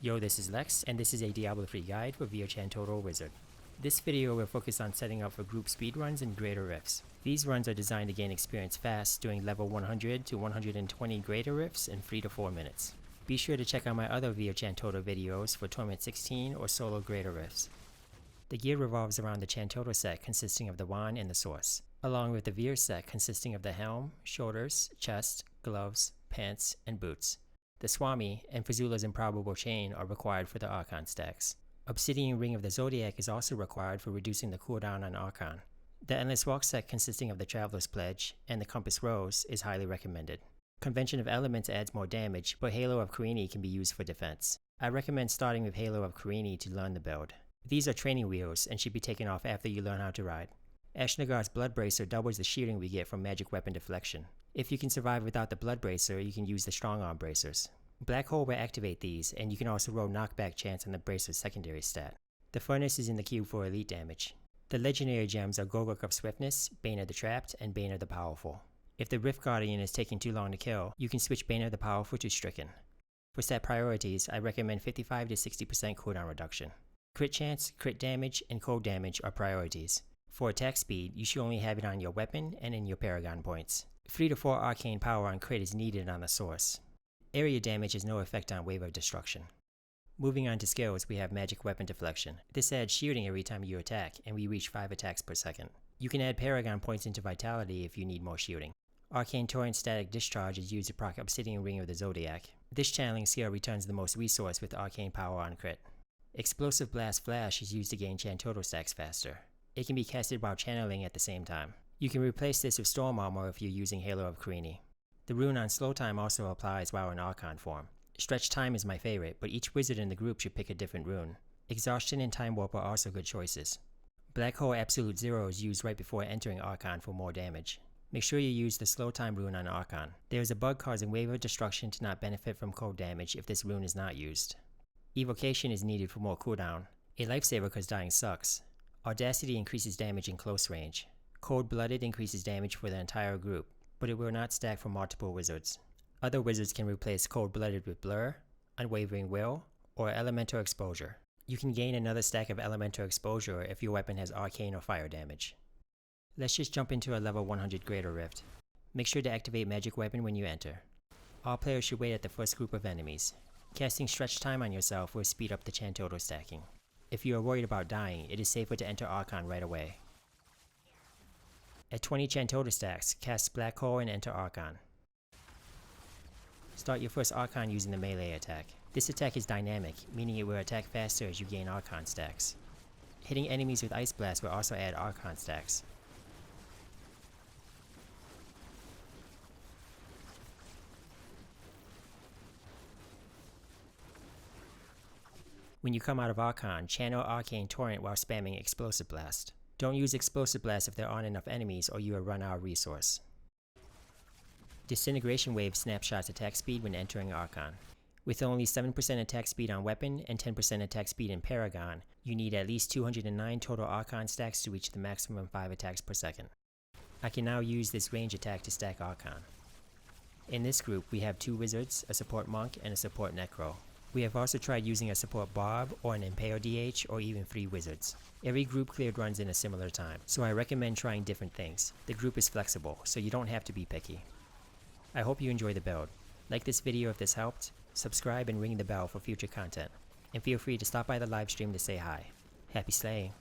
Yo, this is Lex, and this is a Diablo 3 guide for Vyr Chantodo Wizard. This video will focus on setting up for group speedruns and greater rifts. These runs are designed to gain experience fast, doing level 100 to 120 greater rifts in 3 to 4 minutes. Be sure to check out my other Vyr Chantodo videos for Torment 16 or solo greater rifts. The gear revolves around the Chantodo set consisting of the wand and the source, along with the Vyr set consisting of the helm, shoulders, chest, gloves, pants, and boots. The Swami and Fazula's Improbable Chain are required for the Archon stacks. Obsidian Ring of the Zodiac is also required for reducing the cooldown on Archon. The Endless Walk set consisting of the Traveler's Pledge and the Compass Rose is highly recommended. Convention of Elements adds more damage, but Halo of Carini can be used for defense. I recommend starting with Halo of Carini to learn the build. These are training wheels and should be taken off after you learn how to ride. Ashnagar's Blood Bracer doubles the shielding we get from magic weapon deflection. If you can survive without the Blood Bracer, you can use the Strong Arm Bracers. Black Hole will activate these, and you can also roll knockback chance on the Bracer's secondary stat. The Furnace is in the cube for elite damage. The legendary gems are Gogok of Swiftness, Bane of the Trapped, and Bane of the Powerful. If the Rift Guardian is taking too long to kill, you can switch Bane of the Powerful to Stricken. For stat priorities, I recommend 55 to 60% cooldown reduction. Crit chance, crit damage, and cold damage are priorities. For attack speed, you should only have it on your weapon and in your Paragon points. 3 to 4 arcane power on crit is needed on the source. Area damage has no effect on Wave of Destruction. Moving on to skills, we have Magic Weapon Deflection. This adds shielding every time you attack, and we reach 5 attacks per second. You can add Paragon points into Vitality if you need more shielding. Arcane Torrent Static Discharge is used to proc Obsidian Ring of the Zodiac. This channeling skill returns the most resource with arcane power on crit. Explosive Blast Flash is used to gain Chantodo stacks faster. It can be casted while channeling at the same time. You can replace this with Storm Armor if you're using Halo of Carini. The rune on Slow Time also applies while in Archon form. Stretch Time is my favorite, but each wizard in the group should pick a different rune. Exhaustion and Time Warp are also good choices. Black Hole Absolute Zero is used right before entering Archon for more damage. Make sure you use the Slow Time rune on Archon. There is a bug causing Wave of Destruction to not benefit from cold damage if this rune is not used. Evocation is needed for more cooldown. A lifesaver cause dying sucks. Audacity increases damage in close range. Cold Blooded increases damage for the entire group, but it will not stack for multiple wizards. Other wizards can replace Cold Blooded with Blur, Unwavering Will, or Elemental Exposure. You can gain another stack of Elemental Exposure if your weapon has arcane or fire damage. Let's just jump into a level 100 greater rift. Make sure to activate Magic Weapon when you enter. All players should wait at the first group of enemies. Casting Stretch Time on yourself will speed up the Chantodo stacking. If you are worried about dying, it is safer to enter Archon right away. At 20 Chantodo stacks, cast Black Hole and enter Archon. Start your first Archon using the melee attack. This attack is dynamic, meaning it will attack faster as you gain Archon stacks. Hitting enemies with Ice Blast will also add Archon stacks. When you come out of Archon, channel Arcane Torrent while spamming Explosive Blast. Don't use Explosive Blast if there aren't enough enemies or you will run out of resource. Disintegration Wave snapshots attack speed when entering Archon. With only 7% attack speed on weapon and 10% attack speed in Paragon, you need at least 209 total Archon stacks to reach the maximum 5 attacks per second. I can now use this range attack to stack Archon. In this group, we have 2 wizards, a support monk, and a support necro. We have also tried using a support Bob or an Impale DH or even 3 wizards. Every group cleared runs in a similar time, so I recommend trying different things. The group is flexible, so you don't have to be picky. I hope you enjoy the build. Like this video if this helped, subscribe and ring the bell for future content, and feel free to stop by the live stream to say hi. Happy slaying!